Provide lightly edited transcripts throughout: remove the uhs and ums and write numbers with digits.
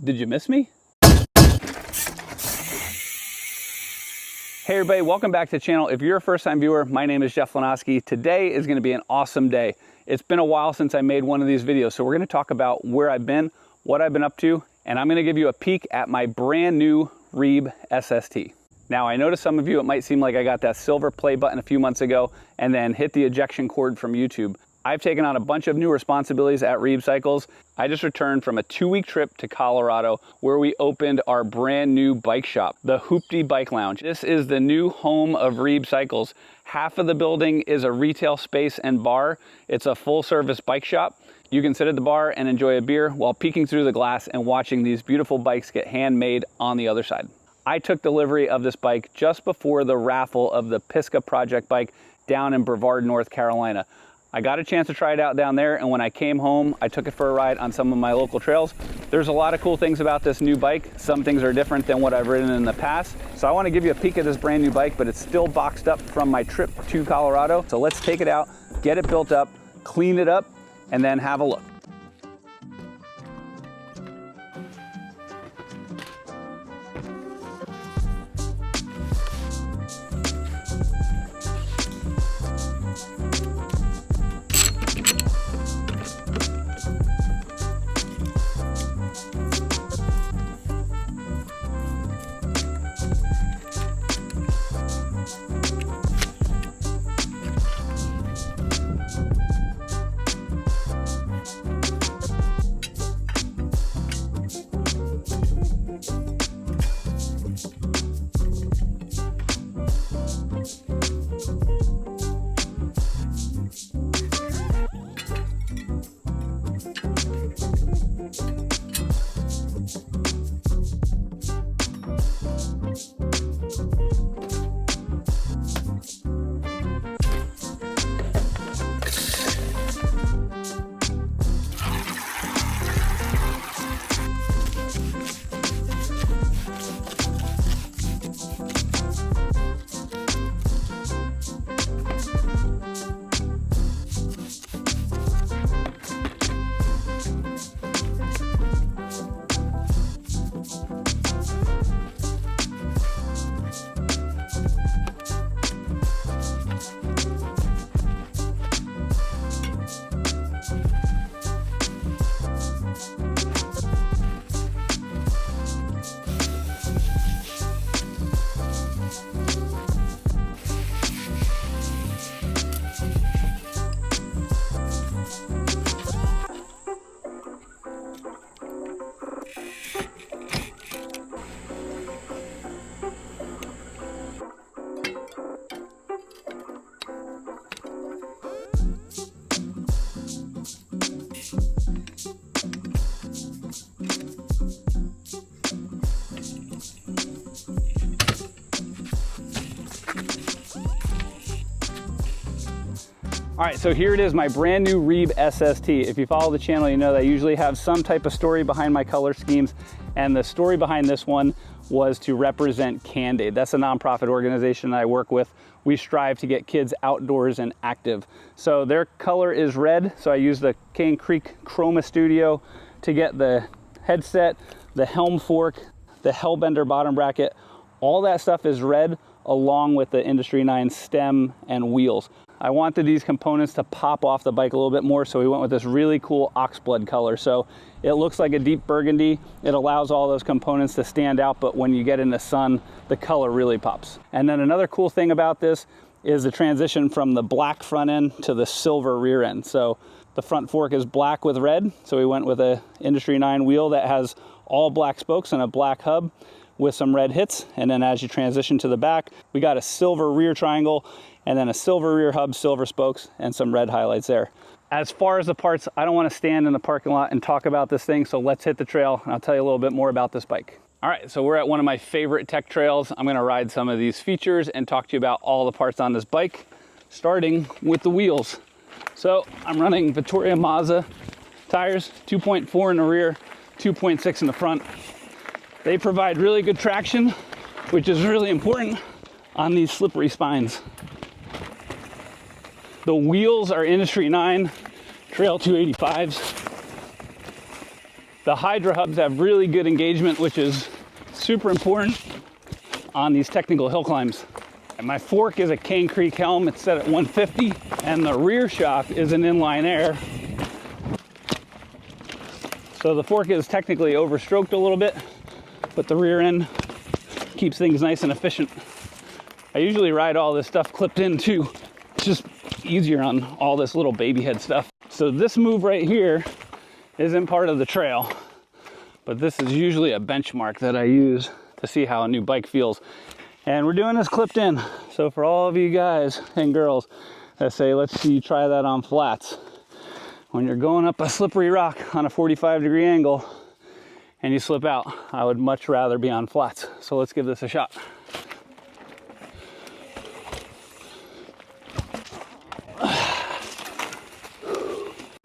Did you miss me? Hey everybody, welcome back to the channel. If you're a first-time viewer, my name is Jeff Lanoski. Today is gonna be an awesome day. It's been a while since I made one of these videos, so we're gonna talk about where I've been, what I've been up to, and I'm gonna give you a peek at my brand new REEB SST. Now, I know to some of you, it might seem like I got that silver play button a few months ago and then hit the ejection cord from YouTube. I've taken on a bunch of new responsibilities at REEB Cycles. I just returned from a 2-week trip to Colorado where we opened our brand new bike shop, the Hoopty Bike Lounge. This is the new home of REEB Cycles. Half of the building is a retail space and bar. It's a full-service bike shop. You can sit at the bar and enjoy a beer while peeking through the glass and watching these beautiful bikes get handmade on the other side. I took delivery of this bike just before the raffle of the Pisgah Project bike down in Brevard, North Carolina. I got a chance to try it out down there, and when I came home, I took it for a ride on some of my local trails. There's a lot of cool things about this new bike. Some things are different than what I've ridden in the past. So I want to give you a peek at this brand new bike, but it's still boxed up from my trip to Colorado. So let's take it out, get it built up, clean it up, and then have a look. All right, so here it is, my brand new REEB SST. If you follow the channel, you know that I usually have some type of story behind my color schemes, and the story behind this one was to represent Candid. That's a nonprofit organization that I work with. We strive to get kids outdoors and active. So their color is red, so I use the Cane Creek Chroma Studio to get the headset, the helm fork, the Hellbender bottom bracket. All that stuff is red, along with the Industry 9 stem and wheels. I wanted these components to pop off the bike a little bit more, so we went with this really cool oxblood color. So it looks like a deep burgundy. It allows all those components to stand out, but when you get in the sun, the color really pops. And then another cool thing about this is the transition from the black front end to the silver rear end. So the front fork is black with red, so we went with a Industry 9 wheel that has all black spokes and a black hub with some red hits. And then as you transition to the back, we got a silver rear triangle and then a silver rear hub, silver spokes, and some red highlights there. As far as the parts, I don't want to stand in the parking lot and talk about this thing, so let's hit the trail and I'll tell you a little bit more about this bike. All right, so we're at one of my favorite tech trails. I'm gonna ride some of these features and talk to you about all the parts on this bike, starting with the wheels. So I'm running Vittoria Mazda tires, 2.4 in the rear, 2.6 in the front. They provide really good traction, which is really important on these slippery spines. The wheels are Industry 9 Trail 285s. The Hydra hubs have really good engagement, which is super important on these technical hill climbs. And my fork is a Cane Creek helm. It's set at 150, and the rear shock is an inline air. So the fork is technically overstroked a little bit, but the rear end keeps things nice and efficient. I usually ride all this stuff clipped in too. It's just easier on all this little baby head stuff. So this move right here isn't part of the trail, but this is usually a benchmark that I use to see how a new bike feels. And we're doing this clipped in. So for all of you guys and girls that say, let's see you try that on flats. When you're going up a slippery rock on a 45-degree angle and you slip out, I would much rather be on flats. So let's give this a shot.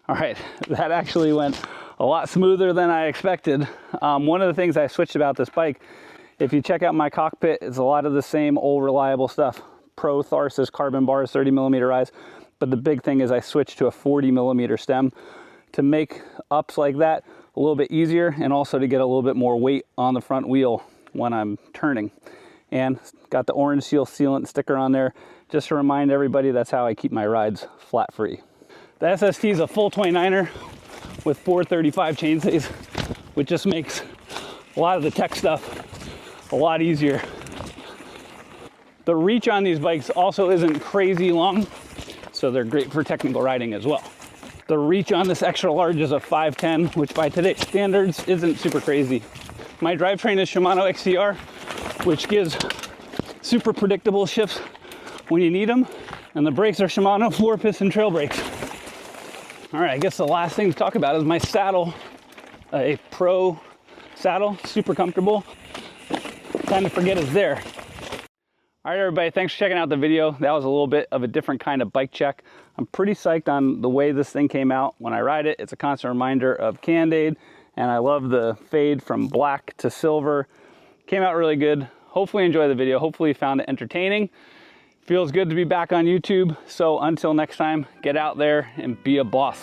All right, that actually went a lot smoother than I expected. One of the things I switched about this bike, if you check out my cockpit, it's a lot of the same old reliable stuff. Pro Tharsis carbon bars, 30mm rise. But the big thing is I switched to a 40mm stem to make ups like that a little bit easier, and also to get a little bit more weight on the front wheel when I'm turning. And got the orange seal sealant sticker on there just to remind everybody that's how I keep my rides flat free. The SST is a full 29er with 435 chainstays, which just makes a lot of the tech stuff a lot easier. The reach on these bikes also isn't crazy long, so they're great for technical riding as well. The reach on this extra large is a 510, which by today's standards isn't super crazy. My drivetrain is Shimano XCR, which gives super predictable shifts when you need them, and the brakes are Shimano 4-piston trail brakes. All right, I guess the last thing to talk about is my saddle, a Pro saddle, super comfortable. Kind of forget it's there. All right, everybody, thanks for checking out the video. That was a little bit of a different kind of bike check. I'm pretty psyched on the way this thing came out. When I ride it, it's a constant reminder of Candade, and I love the fade from black to silver. Came out really good. Hopefully you enjoyed the video. Hopefully you found it entertaining. Feels good to be back on YouTube. So until next time, get out there and be a boss.